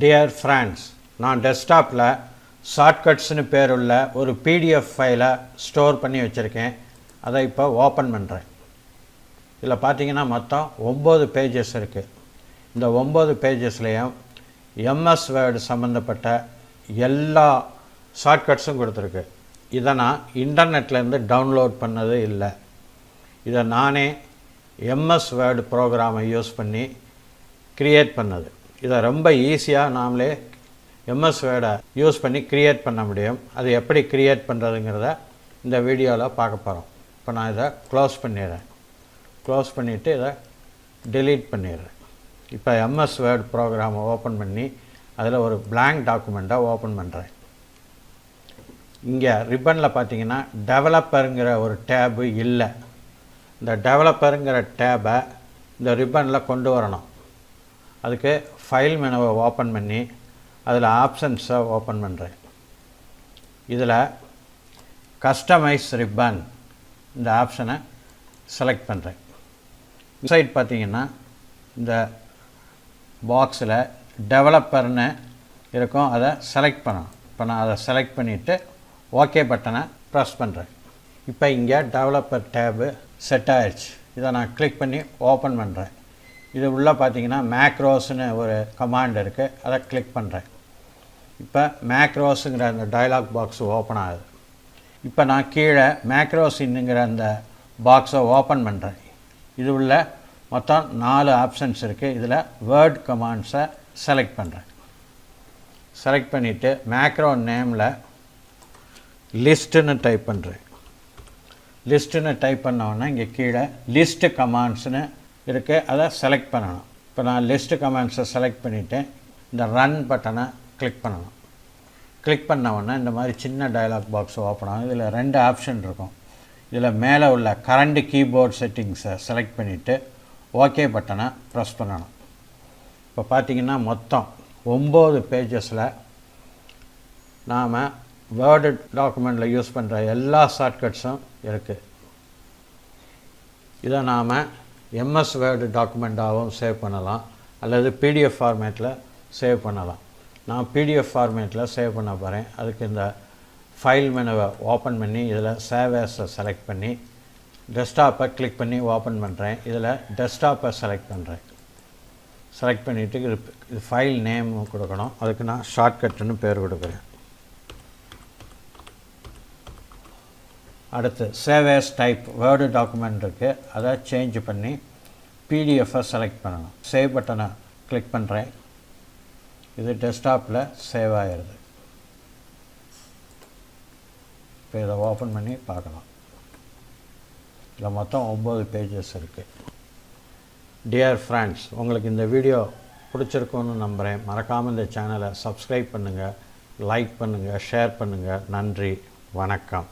Dear friends, நான் டெஸ்க்டாப்பில் ஷார்ட்கட்ஸ்னு பேருள்ள ஒரு PDF ஃபைலை ஸ்டோர் பண்ணி வச்சுருக்கேன். அதை இப்போ ஓப்பன் பண்ணுறேன். இதில் பார்த்தீங்கன்னா மொத்தம் 9 பேஜஸ் இருக்குது. இந்த 9 பேஜஸ்லேயும் எம்எஸ் வேர்டு சம்மந்தப்பட்ட எல்லா ஷார்ட்கட்ஸும் கொடுத்துருக்கு. இதை நான் இன்டர்நெட்லேருந்து டவுன்லோட் பண்ணது இல்லை. இதை நானே எம்எஸ் வேர்டு ப்ரோக்ராமை யூஸ் பண்ணி க்ரியேட் பண்ணது. இதை ரொம்ப ஈஸியாக நாமளே எம்எஸ் வேர்டை யூஸ் பண்ணி க்ரியேட் பண்ண முடியும். அது எப்படி க்ரியேட் பண்ணுறதுங்கிறத இந்த வீடியோவில் பார்க்க போகிறோம். இப்போ நான் இதை க்ளோஸ் பண்ணிடுறேன். க்ளோஸ் பண்ணிவிட்டு இதை டெலீட் பண்ணிடுறேன். இப்போ எம்எஸ் வேர்டு ப்ரோக்ராமை ஓப்பன் பண்ணி அதில் ஒரு blank டாக்குமெண்ட்டை ஓப்பன் பண்ணுறேன். இங்கே ரிப்பனில் பார்த்தீங்கன்னா டெவலப்பருங்கிற ஒரு டேபு இல்லை. இந்த டெவலப்பருங்கிற டேபை இந்த ரிப்பனில் கொண்டு வரணும். அதுக்கு ஃபைல் மெனுவை ஓப்பன் பண்ணி அதில் ஆப்ஷன்ஸை ஓப்பன் பண்ணுறேன். இதில் கஸ்டமைஸ் ரிப்பன் இந்த ஆப்ஷனை செலக்ட் பண்ணுறேன். சைட் பார்த்தீங்கன்னா இந்த பாக்ஸில் டெவலப்பர்னு இருக்கும், அதை செலக்ட் பண்ணணும். இப்போ நான் அதை செலக்ட் பண்ணிவிட்டு ஓகே பட்டனை ப்ரெஸ் பண்ணுறேன். இப்போ இங்கே டெவலப்பர் டேபு செட் ஆயிடுச்சு. இதை நான் கிளிக் பண்ணி ஓப்பன் பண்ணுறேன். இது உள்ளே பார்த்தீங்கன்னா மேக்ரோஸ்னு ஒரு கமாண்ட் இருக்குது, அதை கிளிக் பண்ணுறேன். இப்போ மேக்ரோஸுங்கிற அந்த டயலாக் பாக்ஸ் ஓப்பன் ஆகுது. இப்போ நான் கீழே மேக்ரோஸின்னுங்கிற அந்த பாக்ஸை ஓப்பன் பண்ணுறேன். இது உள்ள மொத்தம் 4 ஆப்ஷன்ஸ் இருக்குது. இதில் வேர்ட் கமாண்ட்ஸை செலக்ட் பண்ணுறேன். செலக்ட் பண்ணிவிட்டு மேக்ரோ நேமில் லிஸ்ட்டுன்னு டைப் பண்ணுறேன். லிஸ்ட்டுன்னு டைப் பண்ணோன்னா இங்கே கீழே லிஸ்ட்டு கமாண்ட்ஸ்னு இருக்குது, அதை செலக்ட் பண்ணணும். இப்போ நான் லிஸ்ட்டு கமாண்ட்ஸை செலக்ட் பண்ணிவிட்டு இந்த ரன் பட்டனை கிளிக் பண்ணணும். கிளிக் பண்ணோன்னா இந்த மாதிரி சின்ன டயலாக் பாக்ஸ் ஓப்பன் ஆகும். இதில் 2 ஆப்ஷன் இருக்கும். இதில் மேலே உள்ள கரண்ட் கீபோர்ட் செட்டிங்ஸை செலக்ட் பண்ணிவிட்டு ஓகே பட்டனை ப்ரெஸ் பண்ணணும். இப்போ பார்த்தீங்கன்னா மொத்தம் 9 பேஜஸில் நாம் வேர்டு டாக்குமெண்ட்டில் யூஸ் பண்ணுற எல்லா ஷார்ட்கட்ஸும் இருக்குது. இதை நாம் எம்எஸ் வேர்டு டாக்குமெண்ட்டாகவும் சேவ் பண்ணலாம், அல்லது பிடிஎஃப் ஃபார்மேட்டில் சேவ் பண்ணலாம். நான் பிடிஎஃப் ஃபார்மேட்டில் சேவ் பண்ண போகிறேன். அதுக்கு இந்த ஃபைல் மெனுவை ஓப்பன் பண்ணி இதில் சேவ் ஆஸை செலக்ட் பண்ணி டெஸ்க்டாப்பை கிளிக் பண்ணி ஓப்பன் பண்ணுறேன். இதில் டெஸ்க்டாப்பை செலக்ட் பண்ணுறேன். செலக்ட் பண்ணிவிட்டு இது ஃபைல் நேம் கொடுக்கணும். அதுக்கு நான் ஷார்ட்கட்டுன்னு பேர் கொடுக்குறேன். அடுத்து save as type word document இருக்குது, அதை சேஞ்ச் பண்ணி பிடிஎஃப்பை செலக்ட் பண்ணணும். சேவ் பட்டனை கிளிக் பண்ணுறேன். இது டெஸ்க்டாப்பில் சேவ் ஆகிடுது. இப்போ இதை ஓப்பன் பண்ணி பார்க்கலாம். இதில் மொத்தம் 9 பேஜஸ் இருக்குது. டியர் ஃப்ரெண்ட்ஸ், உங்களுக்கு இந்த வீடியோ பிடிச்சிருக்குன்னு நம்புகிறேன். மறக்காமல் இந்த சேனலை சப்ஸ்கிரைப் பண்ணுங்கள், லைக் பண்ணுங்கள், ஷேர் பண்ணுங்கள். நன்றி, வணக்கம்.